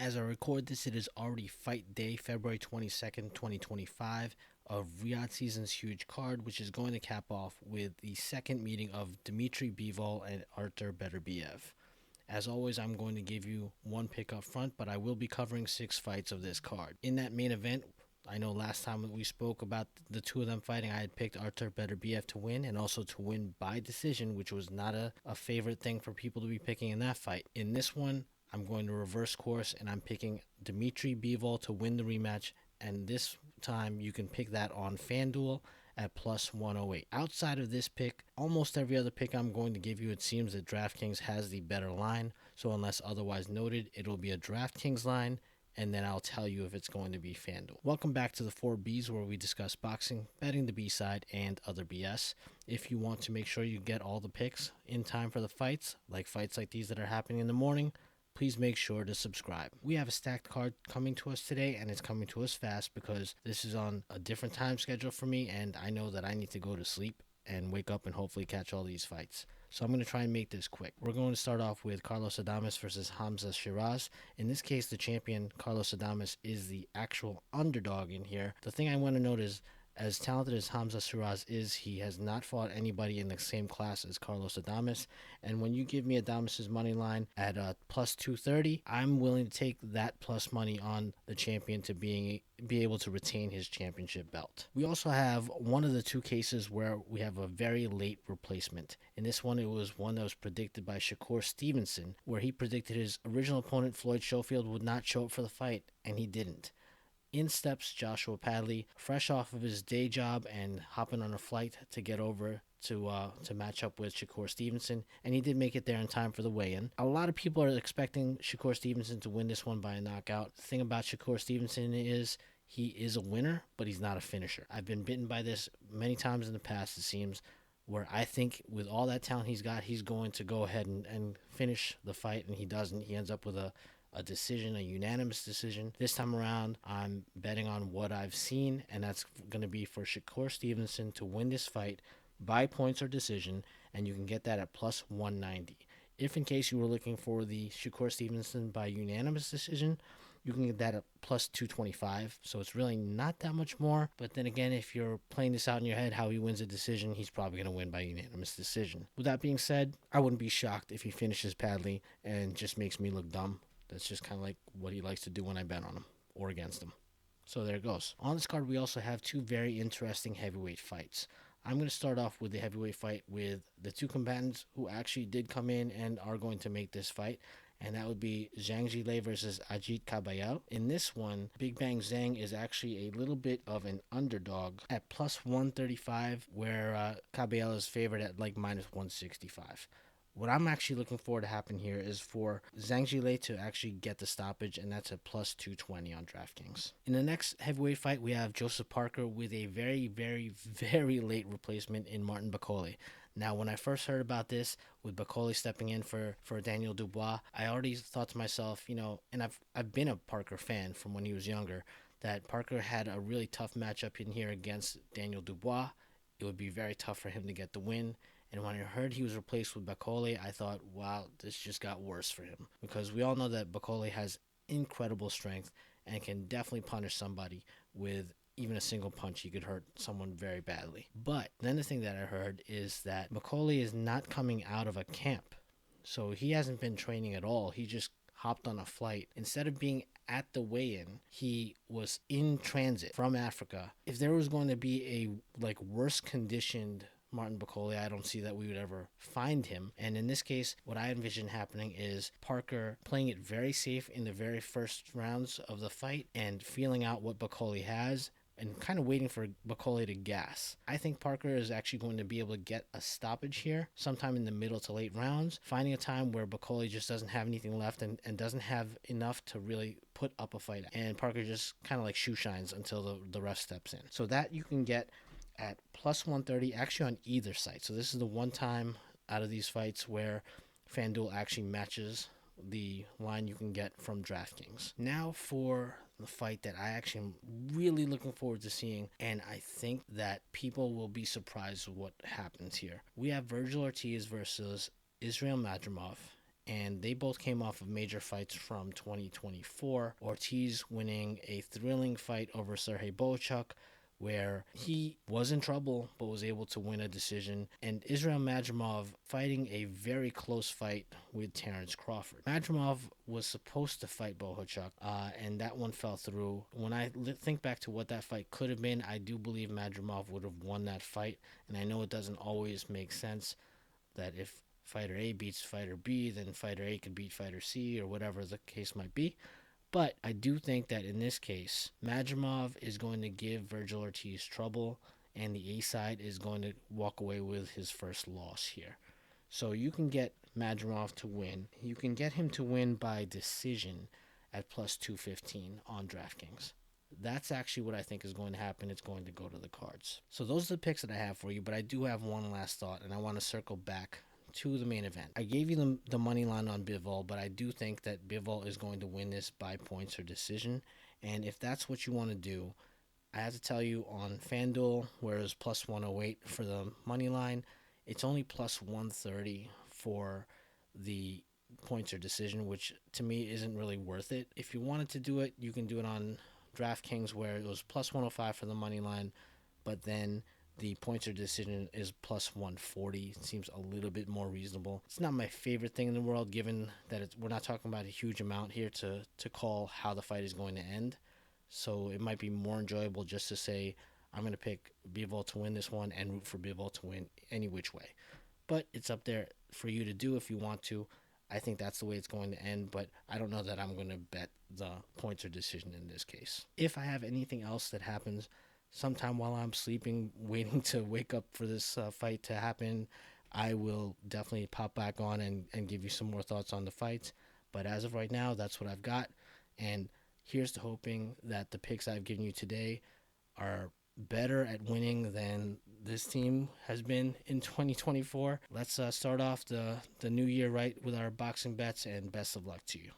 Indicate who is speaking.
Speaker 1: As I record this, it is already fight day, February 22nd, 2025, of Riyadh season's huge card, which is going to cap off with the second meeting of Dmitry-Bivol and Artur Beterbiev. As always, I'm going to give you one pick up front, but I will be covering 6 fights of this card. In that main event, I know last time we spoke about the two of them fighting, I had picked Artur Beterbiev to win and also to win by decision, which was not a favorite thing for people to be picking in that fight. In this one, I'm going to reverse course and I'm picking Dmitry-Bivol to win the rematch, and this time you can pick that on FanDuel at plus 108. Outside of this pick, almost every other pick I'm going to give you, it seems that DraftKings has the better line, so unless otherwise noted, it'll be a DraftKings line, and then I'll tell you if it's going to be FanDuel. Welcome back to the 4Bs, where we discuss boxing, betting the B-side, and other BS. If you want to make sure you get all the picks in time for the fights like these that are happening in the morning, please make sure to subscribe. We have a stacked card coming to us today, and it's coming to us fast because this is on a different time schedule for me, and I know that I need to go to sleep and wake up and hopefully catch all these fights. So I'm going to try and make this quick. We're going to start off with Carlos Adames versus Hamza Sheeraz. In this case, the champion, Carlos Adames, is the actual underdog in here. The thing I want to note is, as talented as Hamza Sheeraz is, he has not fought anybody in the same class as Carlos Adames. And when you give me Adames' money line at plus 230, I'm willing to take that plus money on the champion to be able to retain his championship belt. We also have one of the two cases where we have a very late replacement. In this one, it was one that was predicted by Shakur Stevenson, where he predicted his original opponent, Floyd Schofield, would not show up for the fight, and he didn't. In steps Joshua Padley, fresh off of his day job and hopping on a flight to get over to match up with Shakur Stevenson, and he did make it there in time for the weigh-in. A lot of people are expecting Shakur Stevenson to win this one by a knockout. The thing about Shakur Stevenson is he is a winner, but he's not a finisher. I've been bitten by this many times in the past, it seems, where I think with all that talent he's got, he's going to go ahead and finish the fight, and he doesn't. He ends up with a decision, a unanimous decision. This time around, I'm betting on what I've seen, and that's going to be for Shakur Stevenson to win this fight by points or decision, and you can get that at plus 190. If in case you were looking for the Shakur Stevenson by unanimous decision, you can get that at plus 225, so it's really not that much more. But then again, if you're playing this out in your head, how he wins a decision, he's probably going to win by unanimous decision. With that being said, I wouldn't be shocked if he finishes Padley and just makes me look dumb. That's just kind of like what he likes to do when I bet on him or against him. So there it goes. On this card, we also have two very interesting heavyweight fights. I'm going to start off with the heavyweight fight with the two combatants who actually did come in and are going to make this fight, and that would be Zhang versus Ajit Kabayel. In this one, Big Bang Zhang is actually a little bit of an underdog at plus 135, where Kabayel is favored at like minus 165. What I'm actually looking for to happen here is for Zhang to actually get the stoppage, and that's a plus 220 on DraftKings. In the next heavyweight fight, we have Joseph Parker with a very, very, very late replacement in Martin Bakole. Now, when I first heard about this, with Bakole stepping in for Daniel Dubois, I already thought to myself, and I've been a Parker fan from when he was younger, that Parker had a really tough matchup in here against Daniel Dubois. It would be very tough for him to get the win. And when I heard he was replaced with Bakole, I thought, wow, this just got worse for him. Because we all know that Bakole has incredible strength and can definitely punish somebody with even a single punch. He could hurt someone very badly. But then the thing that I heard is that Bakole is not coming out of a camp. So he hasn't been training at all. He just hopped on a flight. Instead of being at the weigh-in, he was in transit from Africa. If there was going to be a worse conditioned Martin Bakole, I don't see that we would ever find him. And in this case, what I envision happening is Parker playing it very safe in the very first rounds of the fight and feeling out what Bakole has and kind of waiting for Bakole to gas. I think Parker is actually going to be able to get a stoppage here sometime in the middle to late rounds, finding a time where Bakole just doesn't have anything left and doesn't have enough to really put up a fight. And Parker just kind of like shoe shines until the ref steps in. So that you can get at plus 130, actually on either site. So this is the one time out of these fights where FanDuel actually matches the line you can get from DraftKings. Now for the fight that I actually am really looking forward to seeing, and I think that people will be surprised with what happens here. We have Virgil Ortiz versus Israel Madrimov. and they both came off of major fights from 2024. Ortiz winning a thrilling fight over Sergey Bochuk, where he was in trouble but was able to win a decision, and Israel Madrimov fighting a very close fight with Terence Crawford. Madrimov was supposed to fight Bochuk, and that one fell through. When I think back to what that fight could have been, I do believe Madrimov would have won that fight, and I know it doesn't always make sense that if fighter A beats fighter B, then fighter A could beat fighter C, or whatever the case might be. But I do think that in this case, Madrimov is going to give Virgil Ortiz trouble, and the A side is going to walk away with his first loss here. So you can get Madrimov to win. You can get him to win by decision at plus 215 on DraftKings. That's actually what I think is going to happen. It's going to go to the cards. So those are the picks that I have for you, but I do have one last thought, and I want to circle back to the main event. I gave you the money line on Bivol, but I do think that Bivol is going to win this by points or decision. And if that's what you want to do, I have to tell you on FanDuel, where it was plus 108 for the money line, it's only plus 130 for the points or decision, which to me isn't really worth it. If you wanted to do it, you can do it on DraftKings, where it was plus 105 for the money line, but then the points or decision is plus 140. It seems a little bit more reasonable. It's not my favorite thing in the world, given that we're not talking about a huge amount here to call how the fight is going to end. So it might be more enjoyable just to say, I'm going to pick Bivol to win this one and root for Bivol to win any which way. But it's up there for you to do if you want to. I think that's the way it's going to end, but I don't know that I'm going to bet the points or decision in this case. If I have anything else that happens sometime while I'm sleeping, waiting to wake up for this fight to happen, I will definitely pop back on and give you some more thoughts on the fights. But as of right now, that's what I've got. And here's to hoping that the picks I've given you today are better at winning than this team has been in 2024. Let's start off the new year right with our boxing bets, and best of luck to you.